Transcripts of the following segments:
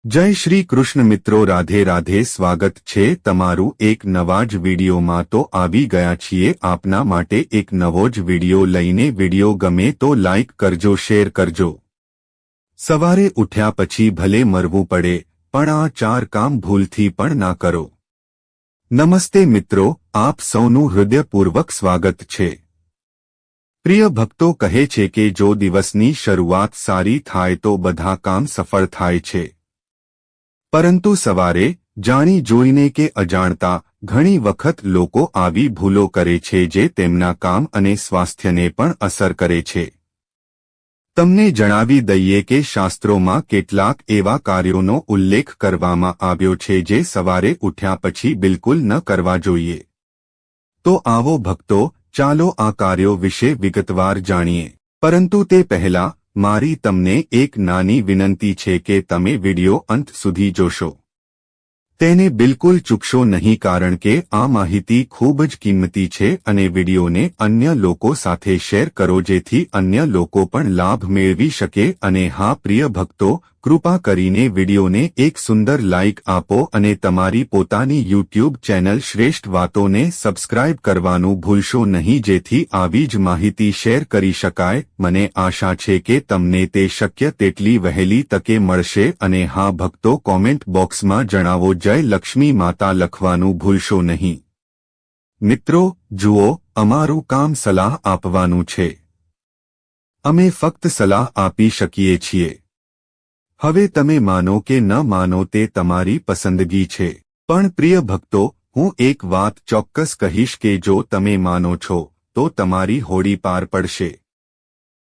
જય શ્રી કૃષ્ણ મિત્રો, રાધે રાધે. સ્વાગત છે તમારું એક નવા જ વિડીયોમાં. તો આવી ગયા છીએ આપના માટે એક નવો જ વિડીયો લઈને. વિડીયો ગમે તો લાઇક કરજો, શેર કરજો. સવારે ઉઠ્યા પછી ભલે મરવું પડે પણ આ 4 કામ ભૂલથી પણ ના કરો. નમસ્તે મિત્રો, આપ સૌનું હૃદયપૂર્વક સ્વાગત છે. પ્રિય ભક્તો, કહે છે કે જો દિવસની શરૂઆત સારી થાય તો બધા કામ સફળ થાય છે. પરંતુ સવારે જાણી જોઈને કે અજાણતા ઘણી વખત લોકો આવી ભૂલો કરે છે જે તેમના કામ અને સ્વાસ્થ્યને પણ અસર કરે છે. તમને જણાવી દઈએ કે શાસ્ત્રોમાં કેટલાક એવા કાર્યોનો ઉલ્લેખ કરવામાં આવ્યો છે જે સવારે ઉઠ્યા પછી બિલકુલ ન કરવા જોઈએ. તો આવો ભક્તો, ચાલો આ કાર્યો વિશે વિગતવાર જાણીએ. પરંતુ તે પહેલા મારી તમને એક નાની વિનંતી છે કે તમે વિડિયો અંત સુધી જોશો. તેને બિલકુલ ચૂકશો નહીં, કારણ કે આ માહિતી ખૂબ જ કિંમતી છે અને વિડિયોને અન્ય લોકો સાથે શેર કરો જેથી અન્ય લોકો પણ લાભ મેળવી શકે. અને હા પ્રિય ભક્તો, કૃપા કરીને વિડિયોને એક સુંદર લાઇક આપો અને તમારી પોતાની યુટ્યુબ ચેનલ શ્રેષ્ઠ વાતોને સબસ્ક્રાઇબ કરવાનું ભૂલશો નહીં જેથી આવી જ માહિતી શેર કરી શકાય. મને આશા છે કે તમને તે શક્ય તેટલી વહેલી તકે મળશે. અને હા ભક્તો, કોમેન્ટ બોક્સમાં જણાવો જય લક્ષ્મી માતા લખવાનું ભૂલશો નહીં. મિત્રો જુઓ, અમારું કામ સલાહ આપવાનું છે. અમે ફક્ત સલાહ આપી શકીએ છીએ. હવે તમે માનો કે ન માનો તે તમારી પસંદગી છે. પણ પ્રિય ભક્તો, હું એક વાત ચોક્કસ કહીશ કે જો તમે માનો છો તો તમારી હોડી પાર પડશે.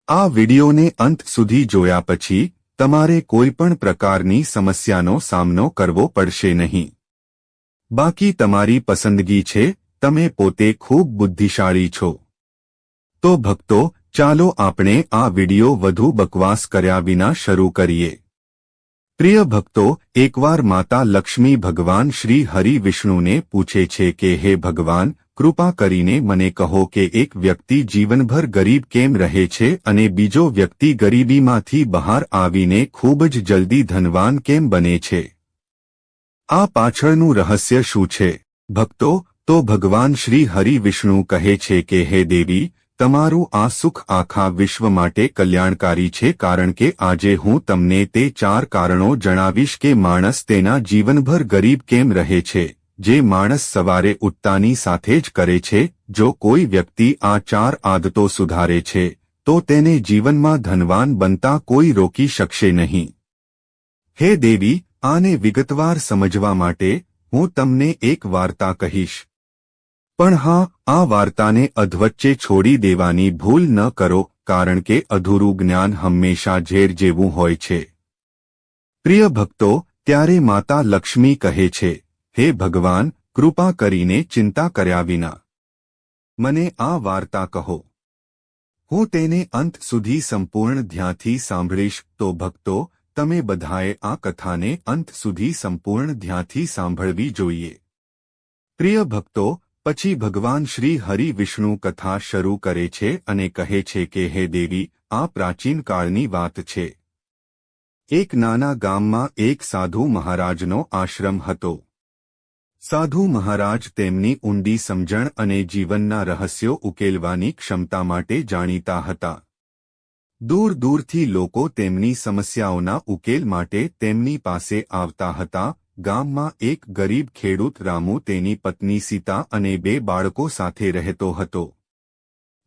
આ વિડિયોને અંત સુધી જોયા પછી તમારે કોઈ પણ પ્રકારની સમસ્યાનો સામનો કરવો પડશે નહીં. બાકી તમારી પસંદગી છે. તમે પોતે ખૂબ બુદ્ધિશાળી છો. તો ભક્તો, ચાલો આપણે આ વિડિયો વધુ બકવાસ કર્યા વિના શરૂ કરીએ. પ્રિય ભક્તો, એકવાર માતા લક્ષ્મી ભગવાન શ્રી હરિ વિષ્ણુને પૂછે છે કે હે ભગવાન, કૃપા કરીને મને કહો કે એક વ્યક્તિ જીવનભર ગરીબ કેમ રહે છે અને બીજો વ્યક્તિ ગરીબીમાંથી બહાર આવીને ખૂબ જ જલ્દી ધનવાન કેમ બને છે? આ પાછળનું રહસ્ય શું છે? ભક્તો, તો ભગવાન શ્રી હરિ વિષ્ણુ કહે છે કે હે દેવી, તમારું આ સુખ આખા વિશ્વ માટે કલ્યાણકારી છે, કારણ કે આજે હું તમને તે 4 કારણો જણાવીશ કે માણસ તેના જીવનભર ગરીબ કેમ રહે છે, જે માણસ સવારે ઉઠતાની સાથે જ કરે છે. જો કોઈ વ્યક્તિ આ 4 આદતો સુધારે છે તો તેને જીવનમાં ધનવાન બનતા કોઈ રોકી શકશે નહીં. હે દેવી, આને વિગતવાર સમજવા માટે હું તમને એક વાર્તા કહીશ. પણ હા, આ વાર્તાને અધવચ્ચે છોડી દેવાની ભૂલ ન કરો, કારણ કે અધૂરું જ્ઞાન હંમેશા ઝેર જેવું હોય છે. પ્રિય ભક્તો, ત્યારે માતા લક્ષ્મી કહે છે, હે ભગવાન, કૃપા કરીને ચિંતા કર્યા વિના મને આ વાર્તા કહો. હું તેને અંત સુધી સંપૂર્ણ ધ્યાનથી સાંભળીશ. તો ભક્તો, તમે બધાએ આ કથાને અંત સુધી સંપૂર્ણ ધ્યાનથી સાંભળવી જોઈએ. પ્રિય ભક્તો, પછી ભગવાન શ્રી હરિ વિષ્ણુ કથા શરૂ કરે છે અને કહે છે કે હે દેવી, આ પ્રાચીન કાળની વાત છે. એક નાના ગામમાં એક સાધુ મહારાજનો આશ્રમ હતો. સાધુ મહારાજ તેમની ઊંડી સમજણ અને જીવનના રહસ્યો ઉકેલવાની ક્ષમતા માટે જાણીતા હતા. દૂર દૂરથી લોકો તેમની સમસ્યાઓના ઉકેલ માટે તેમની પાસે આવતા હતા. ગામમાં એક ગરીબ ખેડૂત રામુ તેની પત્ની સીતા અને 2 બાળકો સાથે રહેતો હતો.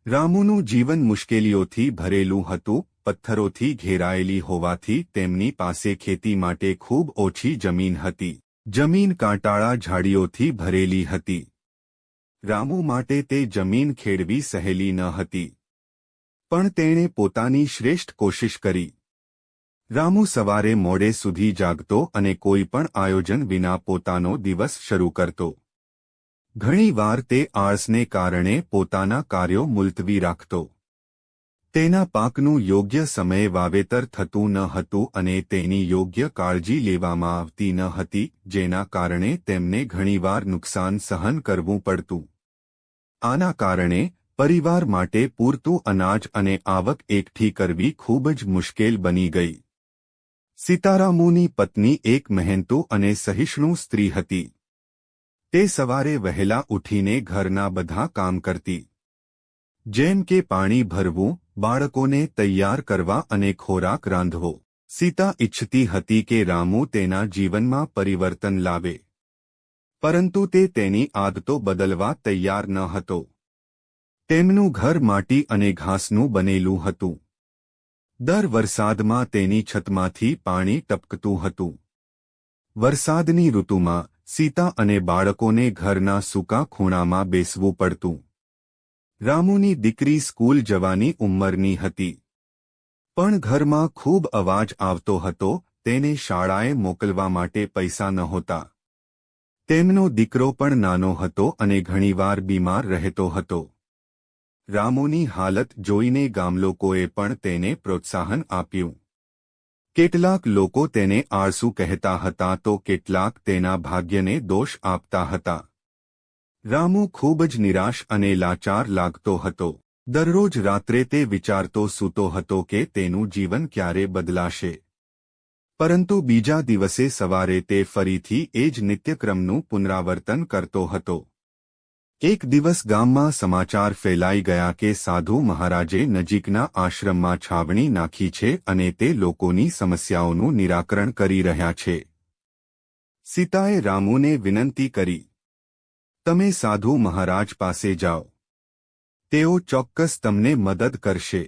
રામુનું જીવન મુશ્કેલીઓથી ભરેલું હતું. પથ્થરોથી ઘેરાયેલી હોવાથી તેમની પાસે ખેતી માટે ખૂબ ઓછી જમીન હતી. જમીન કાંટાળા ઝાડીઓથી ભરેલી હતી. રામુ માટે તે જમીન ખેડવી સહેલી ન હતી. પણ તેણે પોતાની શ્રેષ્ઠ કોશિશ કરી. રામુ સવારે મોડે સુધી જાગતો અને કોઈ પણ આયોજન વિના પોતાનો દિવસ શરૂ કરતો. ઘણીવાર તે આળસને કારણે પોતાના કાર્યો મુલતવી રાખતો. તેના પાકનું યોગ્ય સમયે વાવેતર થતું ન હતું અને તેની યોગ્ય કાળજી લેવામાં આવતી ન હતી, જેના કારણે તેમને ઘણીવાર નુકસાન સહન કરવું પડતું. આના કારણે પરિવાર માટે પૂરતું અનાજ અને આવક એકઠી કરવી ખૂબ જ મુશ્કેલ બની ગઈ. સીતારામોની પત્ની એક મહેનતુ અને સહિષ્ણુ સ્ત્રી હતી. તે સવારે વહેલા ઉઠીને ઘરના બધા કામ કરતી, જેમ કે પાણી ભરવું, બાળકોને તૈયાર કરવા અને ખોરાક રાંધવો. સીતા ઇચ્છતી હતી કે રામુ તેના જીવનમાં પરિવર્તન લાવે, પરંતુ તે તેની આદતો બદલવા તૈયાર ન હતો. તેમનું ઘર માટી અને ઘાસનું બનેલું હતું. દર વરસાદમાં તેની છતમાંથી પાણી ટપકતું હતું. વરસાદની ઋતુમાં સીતા અને બાળકોને ઘરના સૂકા ખૂણામાં બેસવું પડતું. રામુની દીકરી સ્કૂલ જવાની ઉંમરની હતી, પણ ઘરમાં ખૂબ અવાજ આવતો હતો. તેને શાળાએ મોકલવા માટે પૈસા નહોતા. તેમનો દીકરો પણ નાનો હતો અને ઘણીવાર બીમાર રહેતો હતો. રામુની હાલત જોઈને ગામલોકોએ પણ તેને પ્રોત્સાહન આપ્યું. કેટલાક લોકો તેને આળસુ કહેતા હતા તો કેટલાક તેના ભાગ્યને દોષ આપતા હતા. રામુ ખૂબ જ નિરાશ અને લાચાર લાગતો હતો. દરરોજ રાત્રે તે વિચારતો સૂતો હતો કે તેનું જીવન ક્યારે બદલાશે. પરંતુ બીજા દિવસે સવારે તે ફરીથી એ જ નિત્યક્રમનું પુનરાવર્તન કરતો હતો. એક દિવસ ગામમાં સમાચાર ફેલાઈ ગયા કે સાધુ મહારાજે નજીકના આશ્રમમાં છાવણી નાખી છે અને તે લોકોની સમસ્યાઓનું નિરાકરણ કરી રહ્યા છે. સીતાએ રામુને વિનંતી કરી, "તમે સાધુ મહારાજ પાસે જાઓ. તેઓ ચોક્કસ તમને મદદ કરશે."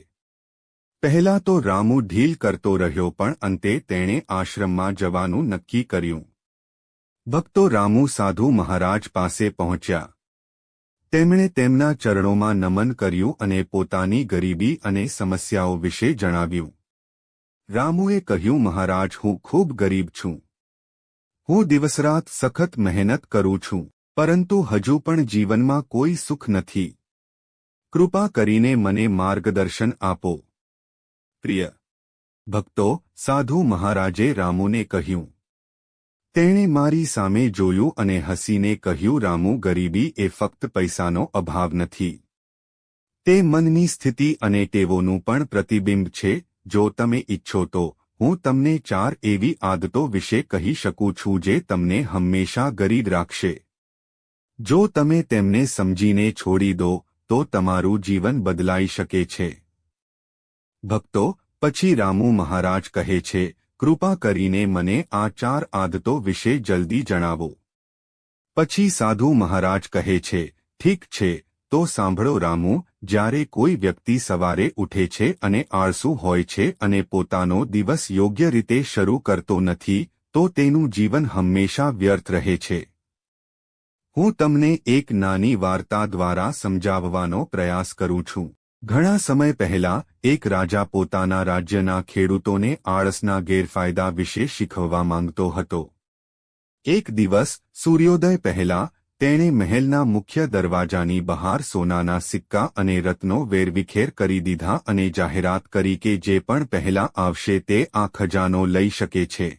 પહેલા તો રામુ ઢીલ કરતો રહ્યો, પણ અંતે તેણે આશ્રમમાં જવાનું નક્કી કર્યું. ભક્તો રામુ સાધુ મહારાજ પાસે પહોંચ્યા. તેમણે તેમના ચરણોમાં નમન કર્યું અને પોતાની ગરીબી અને સમસ્યાઓ વિશે જણાવ્યું. રામુએ કહ્યું, "મહારાજ, હું ખૂબ ગરીબ છું. હું દિવસરાત સખત મહેનત કરું છું, પરંતુ હજુ પણ જીવનમાં કોઈ સુખ નથી. કૃપા કરીને મને માર્ગદર્શન આપો." પ્રિય ભક્તો, સાધુ મહારાજે રામુને કહ્યું. તેણે મારી સામે જોયું અને હસીને કહ્યું, "રામુ, ગરીબી એ ફક્ત પૈસાનો અભાવ નથી. તે મનની સ્થિતિ અને ટેવોનું પણ પ્રતિબિંબ છે. જો તમે ઈચ્છો તો હું તમને 4 એવી આદતો વિશે કહી શકું છું જે તમને હંમેશા ગરીબ રાખશે. જો તમે તેમને સમજીને છોડી દો તો તમારું જીવન બદલાઈ શકે છે." ભક્તો, પછી રામુ મહારાજ કહે છે, "કૃપા કરીને મને આ 4 આદતો વિશે જલ્દી જણાવો." પછી સાધુ મહારાજ કહે છે, "ઠીક છે, તો સાંભળો રામુ. જ્યારે કોઈ વ્યક્તિ સવારે ઉઠે છે અને આળસુ હોય છે અને પોતાનો દિવસ યોગ્ય રીતે શરૂ કરતો નથી, તો તેનું જીવન હંમેશા વ્યર્થ રહે છે. હું તમને એક નાની વાર્તા દ્વારા સમજાવવાનો પ્રયાસ કરું છું. ઘણા સમય પહેલા એક રાજા પોતાના રાજ્યના ખેડૂતોને આળસના ગેરફાયદા વિશે શીખવવા માંગતો હતો. એક દિવસ સૂર્યોદય પહેલા તેણે મહેલના મુખ્ય દરવાજાની બહાર સોનાના સિક્કા અને રત્નો વેરવિખેર કરી દીધા અને જાહેરાત કરી કે જે પણ પહેલા આવશે તે આ ખજાનો લઈ શકે છે.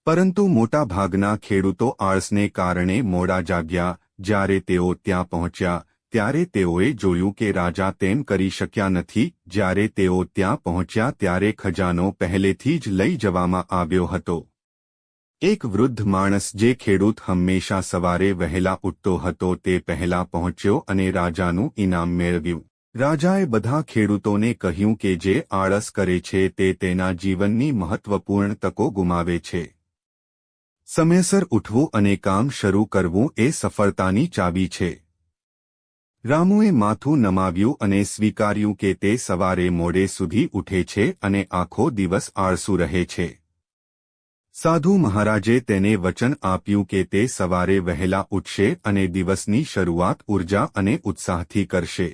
પરંતુ મોટાભાગના ખેડૂતો આળસને કારણે મોડા જાગ્યા. જ્યારે તેઓ ત્યાં પહોંચ્યા ત્યારે તેઓએ જોયું કે રાજા તેમ કરી શક્યા નથી. જ્યારે તેઓ ત્યાં પહોંચ્યા ત્યારે ખજાનો પહેલેથી જ લઈ જવામાં આવ્યો હતો. એક વૃદ્ધ માણસ જે ખેડૂત હંમેશા સવારે વહેલા ઉઠતો હતો તે પહેલા પહોંચ્યો અને રાજાનું ઇનામ મેળવ્યું. રાજાએ બધા ખેડૂતોને કહ્યું કે જે આળસ કરે છે તે તેના જીવનની મહત્વપૂર્ણ તકો ગુમાવે છે. સમયસર ઉઠવું અને કામ શરૂ કરવું એ સફળતાની ચાવી છે. રામુએ માથું નમાવ્યું અને સ્વીકાર્યું કે તે સવારે મોડે સુધી ઉઠે છે અને આખો દિવસ આળસુ રહે છે. સાધુ મહારાજે તેને વચન આપ્યું કે તે સવારે વહેલા ઉઠશે અને દિવસની શરૂઆત ઊર્જા અને ઉત્સાહથી કરશે.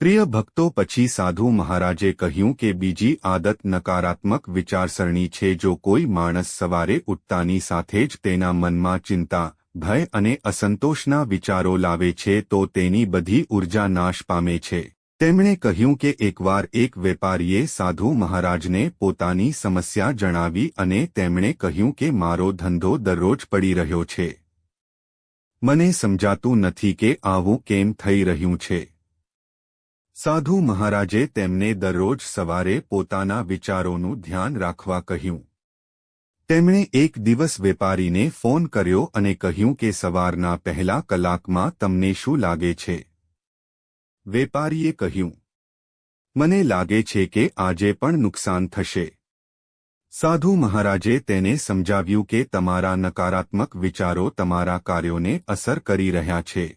પ્રિય ભક્તો, પછી સાધુ મહારાજે કહ્યું કે બીજી આદત નકારાત્મક વિચારસરણી છે. જો કોઈ માણસ સવારે ઉઠતાની સાથે જ તેના મનમાં ચિંતા, ભય અને અસંતોષના વિચારો લાવે છે તો તેની બધી ઊર્જા નાશ પામે છે. તેમણે કહ્યું કે એકવાર એક વેપારીએ સાધુ મહારાજને પોતાની સમસ્યા જણાવી અને તેમણે કહ્યું કે મારો ધંધો દરરોજ પડી રહ્યો છે. મને સમજાતું નથી કે આવું કેમ થઈ રહ્યું છે. સાધુ મહારાજે તેમને દરરોજ સવારે પોતાના વિચારોનું ધ્યાન રાખવા કહ્યું. તેમણે એક દિવસ વેપારીને ફોન કર્યો અને કહ્યું કે સવારના પહેલા કલાકમાં તમને શું લાગે છે? વેપારીએ કહ્યું, મને લાગે છે કે આજે પણ નુકસાન થશે. સાધુ મહારાજે તેને સમજાવ્યું કે તમારા નકારાત્મક વિચારો તમારા કાર્યોને અસર કરી રહ્યા છે.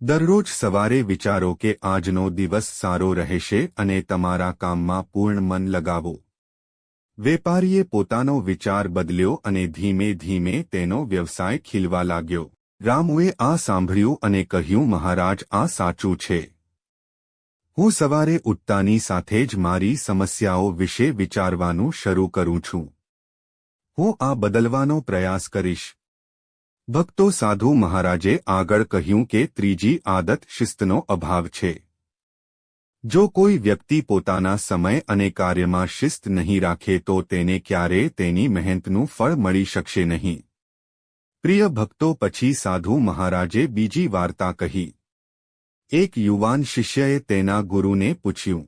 દરરોજ સવારે વિચારો કે આજનો દિવસ સારો રહેશે અને તમારા કામમાં પૂર્ણ મન લગાવો. વેપારીએ પોતાનો વિચાર બદલ્યો અને ધીમે ધીમે તેનો વ્યવસાય ખીલવા લાગ્યો. રામુએ આ સાંભળ્યું અને કહ્યું, મહારાજ, આ સાચું છે. હું સવારે ઉઠતાની સાથે જ મારી સમસ્યાઓ વિશે વિચારવાનું શરૂ કરું છું. હું આ બદલવાનો પ્રયાસ કરીશ. ભક્તો, સાધુ મહારાજે આગળ કહ્યું કે ત્રીજી આદત શિસ્તનો અભાવ છે. જો કોઈ વ્યક્તિ પોતાના સમય અને કાર્યમાં શિસ્ત નહીં રાખે તો તેને ક્યારેય તેની મહેનતનું ફળ મળી શકશે નહીં. પ્રિય ભક્તો, પછી સાધુ મહારાજે બીજી વાર્તા કહી. એક યુવાન શિષ્યએ તેના ગુરુને પૂછ્યું,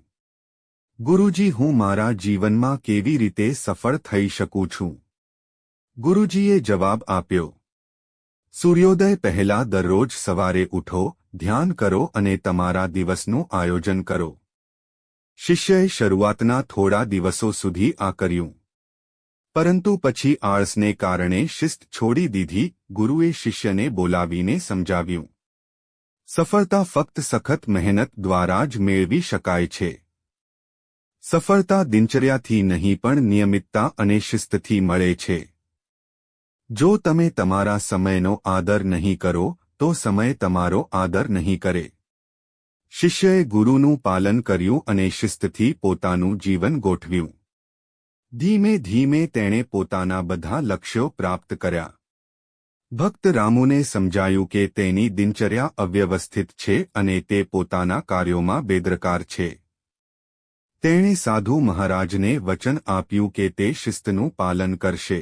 ગુરુજી, હું મારા જીવનમાં કેવી રીતે સફળ થઈ શકું છું? ગુરુજીએ જવાબ આપ્યો, સૂર્યોદય પહેલા દરરોજ સવારે ઉઠો, ધ્યાન કરો અને તમારા દિવસનું આયોજન કરો. શિષ્યએ શરૂઆતના થોડા દિવસો સુધી આ કર્યું, પરંતુ પછી આળસને કારણે શિસ્ત છોડી દીધી. ગુરુએ શિષ્યને બોલાવીને સમજાવ્યું, સફળતા ફક્ત સખત મહેનત દ્વારા જ મેળવી શકાય છે. સફળતા દિનચર્યાથી નહીં પણ નિયમિતતા અને શિસ્તથી મળે છે. જો તમે તમારા સમયનો આદર નહીં કરો તો સમય તમારો આદર નહીં કરે. શિષ્યએ ગુરુનું પાલન કર્યું અને શિસ્તથી પોતાનું જીવન ગોઠવ્યું. ધીમે ધીમે તેણે પોતાના બધા લક્ષ્યો પ્રાપ્ત કર્યા. ભક્ત રામુને સમજાયું કે તેની દિનચર્યા અવ્યવસ્થિત છે અને તે પોતાના કાર્યોમાં બેદરકાર છે. તેણે સાધુ મહારાજને વચન આપ્યું કે તે શિસ્તનું પાલન કરશે.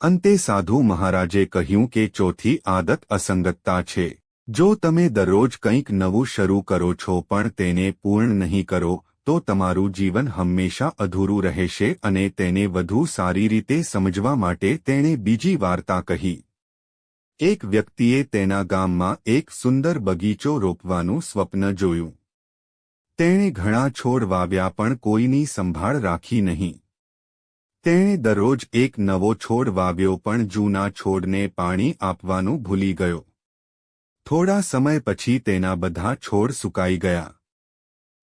અંતે સાધુ મહારાજે કહ્યું કે ચોથી આદત અસંગતતા છે. જો તમે દરરોજ કંઈક નવું શરૂ કરો છો પણ તેને પૂર્ણ નહીં કરો તો તમારું જીવન હંમેશા અધૂરું રહેશે. અને તેને વધુ સારી રીતે સમજવા માટે તેણે બીજી વાર્તા કહી. એક વ્યક્તિએ તેના ગામમાં એક સુંદર બગીચો રોપવાનું સ્વપ્ન જોયું. તેણે ઘણા છોડ વાવ્યા પણ કોઈની સંભાળ રાખી નહીં. તેણે દરરોજ એક નવો છોડ વાવ્યો પણ જૂના છોડને પાણી આપવાનું ભૂલી ગયો. થોડા સમય પછી તેના બધા છોડ સુકાઈ ગયા.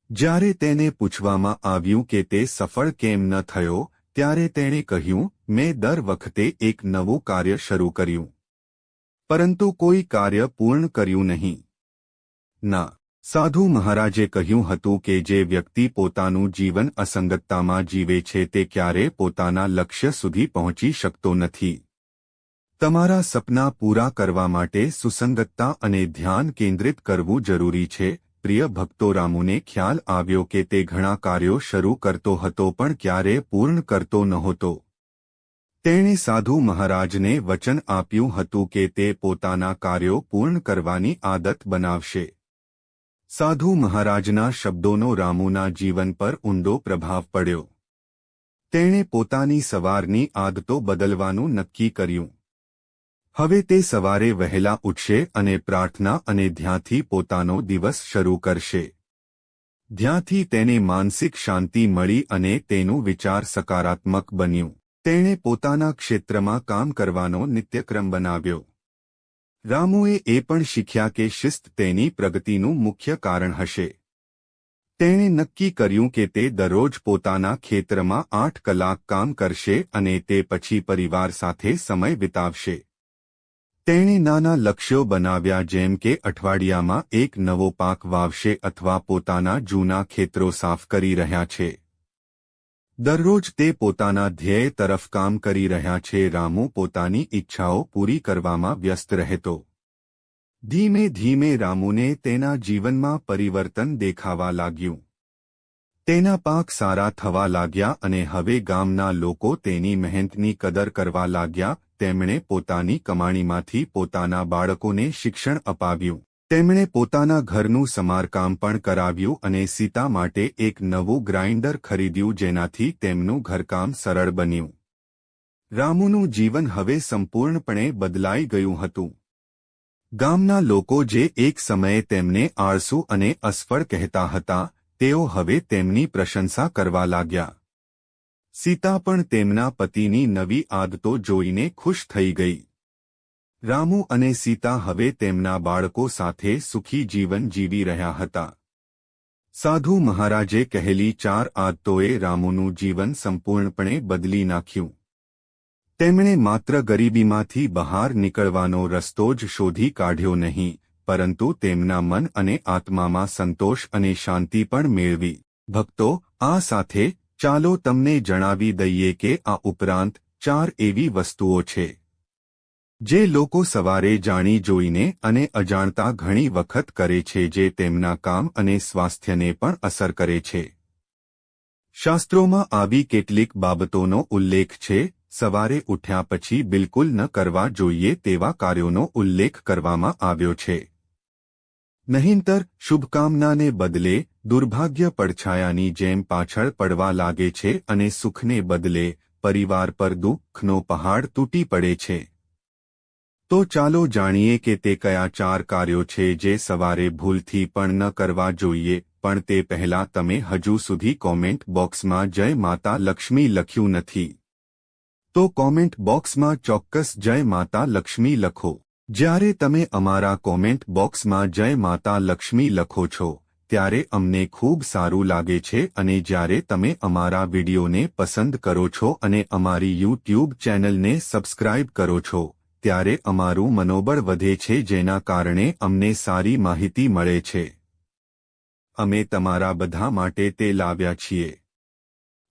જ્યારે તેને પૂછવામાં આવ્યું કે તે સફળ કેમ ન થયો, ત્યારે તેણે કહ્યું, મેં દર વખતે એક નવું કાર્ય શરૂ કર્યું, પરંતુ કોઈ કાર્ય પૂર્ણ કર્યું નહીં. ના. સાધુ મહારાજે કહ્યું હતું કે જે વ્યક્તિ પોતાનું જીવન અસંગતતામાં જીવે છે તે ક્યારેય પોતાના લક્ષ્ય સુધી પહોંચી શકતો નથી. તમારા સપના પૂરા કરવા માટે સુસંગતતા અને ધ્યાન કેન્દ્રિત કરવું જરૂરી છે. પ્રિય ભક્તો, રામુને ખ્યાલ આવ્યો કે તે ઘણા કાર્યો શરૂ કરતો હતો પણ ક્યારેય પૂર્ણ કરતો નહોતો. તેણે સાધુ મહારાજને વચન આપ્યું હતું કે તે પોતાના કાર્યો પૂર્ણ કરવાની આદત બનાવશે. સાધુ મહારાજના શબ્દોનો રામુના જીવન પર ઊંડો પ્રભાવ પડ્યો. તેણે પોતાની સવારની આદતો બદલવાનું નક્કી કર્યું. હવે તે સવારે વહેલા ઉઠશે અને પ્રાર્થના અને ધ્યાનથી પોતાનો દિવસ શરૂ કરશે. ધ્યાનથી તેને માનસિક શાંતિ મળી અને તેનું વિચાર સકારાત્મક બન્યું. તેણે પોતાના ક્ષેત્રમાં કામ કરવાનો નિત્યક્રમ બનાવ્યો. રામુએ એ પણ શીખ્યા કે શિસ્ત તેની પ્રગતિનું મુખ્ય કારણ હશે. તેણે નક્કી કર્યું કે તે દરરોજ પોતાના ખેતરમાં 8 કલાક કામ કરશે અને તે પછી પરિવાર સાથે સમય વિતાવશે. તેણે નાના લક્ષ્યો બનાવ્યા, જેમ કે અઠવાડિયામાં એક નવો પાક વાવશે અથવા પોતાના જૂના ખેતરો સાફ કરી રહ્યા છે. દરરોજ તે પોતાના ધ્યેય તરફ કામ કરી રહ્યા છે. રામુ પોતાની ઈચ્છાઓ પૂરી કરવામાં વ્યસ્ત રહેતો. ધીમે ધીમે રામુને તેના જીવનમાં પરિવર્તન દેખાવા લાગ્યું. તેના પાક સારા થવા લાગ્યા અને હવે ગામના લોકો તેની મહેનતની કદર કરવા લાગ્યા. તેમણે પોતાની કમાણીમાંથી પોતાના બાળકોને શિક્ષણ અપાવ્યું. તેમણે પોતાના ઘરનું સમારકામ પણ કરાવ્યું અને સીતા માટે એક નવું ગ્રાઇન્ડર ખરીદ્યું જેનાથી તેમનું ઘરકામ સરળ બન્યું. રામુનું જીવન હવે સંપૂર્ણપણે બદલાઈ ગયું હતું. ગામના લોકો જે એક સમયે તેમને આળસુ અને અસફળ કહેતા હતા, તેઓ હવે તેમની પ્રશંસા કરવા લાગ્યા. સીતા પણ તેમના પતિની નવી આદતો જોઈને ખુશ થઈ ગઈ. રામુ અને સીતા હવે તેમના બાળકો સાથે સુખી જીવન જીવી રહ્યા હતા. સાધુ મહારાજે કહેલી 4 આદતોએ રામુનું જીવન સંપૂર્ણપણે બદલી નાખ્યું. તેમણે માત્ર ગરીબીમાંથી બહાર નીકળવાનો રસ્તો જ શોધી કાઢ્યો નહીં, પરંતુ તેમના મન અને આત્મામાં સંતોષ અને શાંતિ પણ મેળવી. ભક્તો, આ સાથે ચાલો તમને જણાવી દઈએ કે આ ઉપરાંત 4 એવી વસ્તુઓ છે જે લોકો સવારે જાણી જોઈને અને અજાણતા ઘણી વખત કરે છે જે તેમના કામ અને સ્વાસ્થ્યને પણ અસર કરે છે. શાસ્ત્રોમાં આવી કેટલીક બાબતોનો ઉલ્લેખ છે. સવારે ઉઠ્યા પછી બિલકુલ ન કરવા જોઈએ તેવા કાર્યોનો ઉલ્લેખ કરવામાં આવ્યો છે. નહીંતર શુભકામનાને બદલે દુર્ભાગ્ય પડછાયાની જેમ પાછળ પડવા લાગે છે અને સુખને બદલે પરિવાર પર દુઃખનો પહાડ તૂટી પડે છે. તો ચાલો જાણીએ કે તે કયા 4 કાર્યો છે જે સવારે ભૂલથી પણ ન કરવા જોઈએ. પણ તે પહેલા તમે હજુ સુધી કોમેન્ટ બોક્સમાં જય માતા લક્ષ્મી લખ્યું નથી તો કોમેન્ટ બોક્સમાં ચોક્કસ જય માતા લક્ષ્મી લખો. જ્યારે તમે અમારા કોમેન્ટ બોક્સમાં જય માતા લક્ષ્મી લખો છો ત્યારે અમને ખૂબ સારું લાગે છે અને જ્યારે તમે અમારા વિડીયોને પસંદ કરો છો અને અમારી YouTube ચેનલને સબસ્ક્રાઇબ કરો છો ત્યારે અમારું મનોબળ વધે છે જેના કારણે અમને સારી માહિતી મળે છે. અમે તમારા બધા માટે તે લાવ્યા છીએ.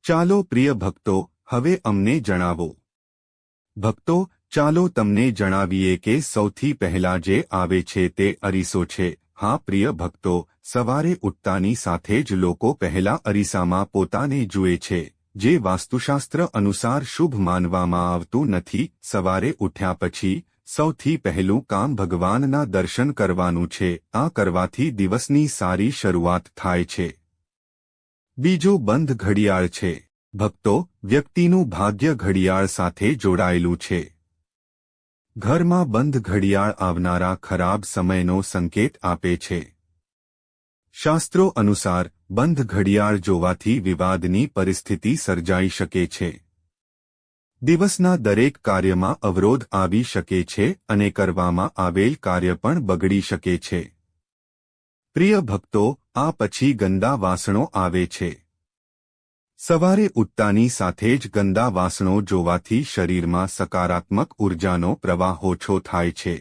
ચાલો પ્રિય ભક્તો, હવે અમને જણાવો. ભક્તો, ચાલો તમને જણાવીએ કે સૌથી પહેલા જે આવે છે તે અરીસો છે. હા પ્રિય ભક્તો, સવારે ઉઠતાની સાથે જ લોકો પહેલા અરીસામાં પોતાને જુએ છે, જે વાસ્તુશાસ્ત્ર અનુસાર શુભ માનવામાં આવતું નથી. સવારે ઉઠ્યા પછી સૌથી પહેલું કામ ભગવાનના દર્શન કરવાનું છે. આ કરવાથી દિવસની સારી શરૂઆત થાય છે. બીજો બંધ ઘડિયાળ છે. ભક્તો, વ્યક્તિનું ભાગ્ય ઘડિયાળ સાથે જોડાયેલું છે. ઘરમાં બંધ ઘડિયાળ આવનારા ખરાબ સમયનો સંકેત આપે છે. શાસ્ત્રો અનુસાર બંધ ઘડિયાળ જોવાથી વિવાદની પરિસ્થિતિ સર્જાઈ શકે છે. દિવસના દરેક કાર્યમાં અવરોધ આવી શકે છે અને કરવામાં આવેલ કાર્ય પણ બગડી શકે છે. પ્રિય ભક્તો, આ પછી ગંદા વાસણો આવે છે. સવારે ઉઠતાની સાથે જ ગંદા વાસણો જોવાથી શરીરમાં સકારાત્મક ઉર્જાનો પ્રવાહ ઓછો થાય છે.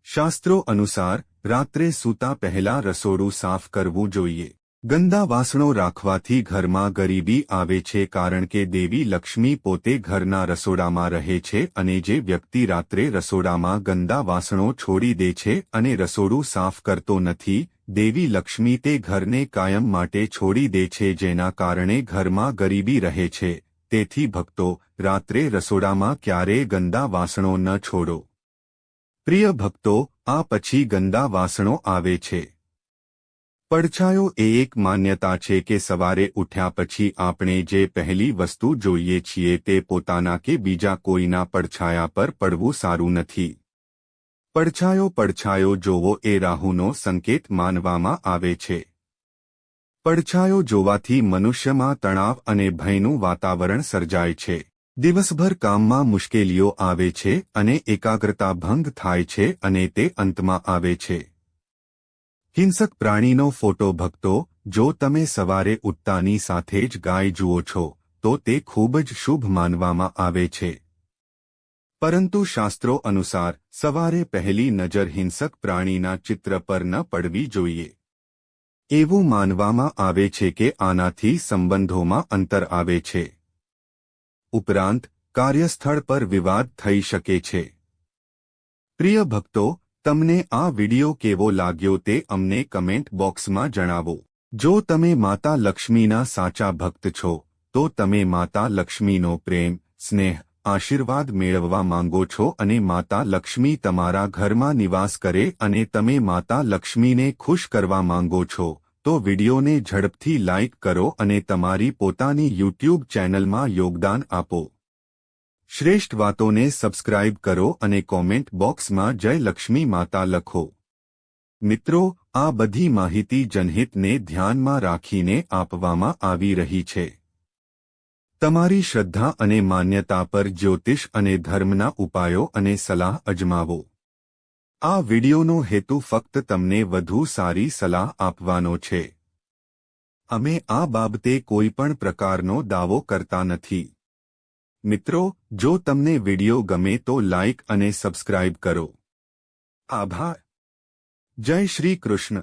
શાસ્ત્રો અનુસાર રાત્રે સૂતા પહેલા રસોડું સાફ કરવું જોઈએ. ગંદા વાસણો રાખવાથી ઘરમાં ગરીબી આવે છે કારણ કે દેવી લક્ષ્મી પોતે ઘરના રસોડામાં રહે છે અને જે વ્યક્તિ રાત્રે રસોડામાં ગંદા વાસણો છોડી દે છે અને રસોડું સાફ કરતો નથી, દેવી લક્ષ્મી તે ઘરને કાયમ માટે છોડી દે છે જેના કારણે ઘરમાં ગરીબી રહે છે. તેથી ભક્તો, રાત્રે રસોડામાં ક્યારેય ગંદા વાસણો ન છોડો. પ્રિય ભક્તો, આ પછી ગંદા વાસણો આવે છે. પડછાયો એ એક માન્યતા છે કે સવારે ઉઠ્યા પછી આપણે જે પહેલી વસ્તુ જોઈએ છીએ તે પોતાના કે બીજા કોઈના પડછાયા પર પડવું સારું નથી. પડછાયો જોવો એ રાહુનો સંકેત માનવામાં આવે છે. પડછાયો જોવાથી મનુષ્યમાં તણાવ અને ભયનું વાતાવરણ સર્જાય છે. દિવસભર કામમાં મુશ્કેલીઓ આવે છે અને એકાગ્રતા ભંગ થાય છે અને તે અંતમાં આવે છે. હિંસક પ્રાણીનો ફોટો. ભક્તો, જો તમે સવારે ઉઠતાની સાથે જ ગાય જુઓ છો તો તે ખૂબ જ શુભ માનવામાં આવે છે. પરંતુ શાસ્ત્રો અનુસાર સવારે પહેલી નજર હિંસક પ્રાણીના ચિત્ર પર ન પડવી જોઈએ. એવું માનવામાં આવે છે કે આનાથી સંબંધોમાં અંતર આવે છે. ઉપરાંત કાર્યસ્થળ પર વિવાદ થઈ શકે છે. પ્રિય ભક્તો, તમને આ વિડિયો કેવો લાગ્યો તે અમને કમેન્ટ બોક્સમાં જણાવો. જો તમે માતા લક્ષ્મીના સાચા ભક્ત છો તો તમે માતા લક્ષ્મીનો પ્રેમ, સ્નેહ આશીર્વાદ મેળવવા માંગો છો અને માતા લક્ષ્મી તમારા ઘરમાં નિવાસ કરે અને તમે માતા લક્ષ્મીને ખુશ કરવા માંગો છો તો વિડિયોને ઝડપથી લાઇક કરો અને તમારી પોતાની યુટ્યુબ ચેનલમાં યોગદાન આપો. શ્રેષ્ઠ વાતોને સબસ્ક્રાઇબ કરો અને કોમેન્ટ બોક્સમાં જય લક્ષ્મી માતા લખો. મિત્રો, આ બધી માહિતી જનહિતને ધ્યાનમાં રાખીને આપવામાં આવી રહી છે. તમારી શ્રદ્ધા અને માન્યતા પર જ્યોતિષ અને ધર્મના ઉપાયો અને સલાહ અજમાવો. આ વિડિયોનો હેતુ ફક્ત તમને વધુ સારી સલાહ આપવાનો છે. અમે આ બાબતે કોઈ પણ પ્રકારનો દાવો કરતા નથી. મિત્રો, જો તમને વિડિયો ગમે તો લાઇક અને સબસ્ક્રાઇબ કરો. આભાર. જય શ્રી કૃષ્ણ.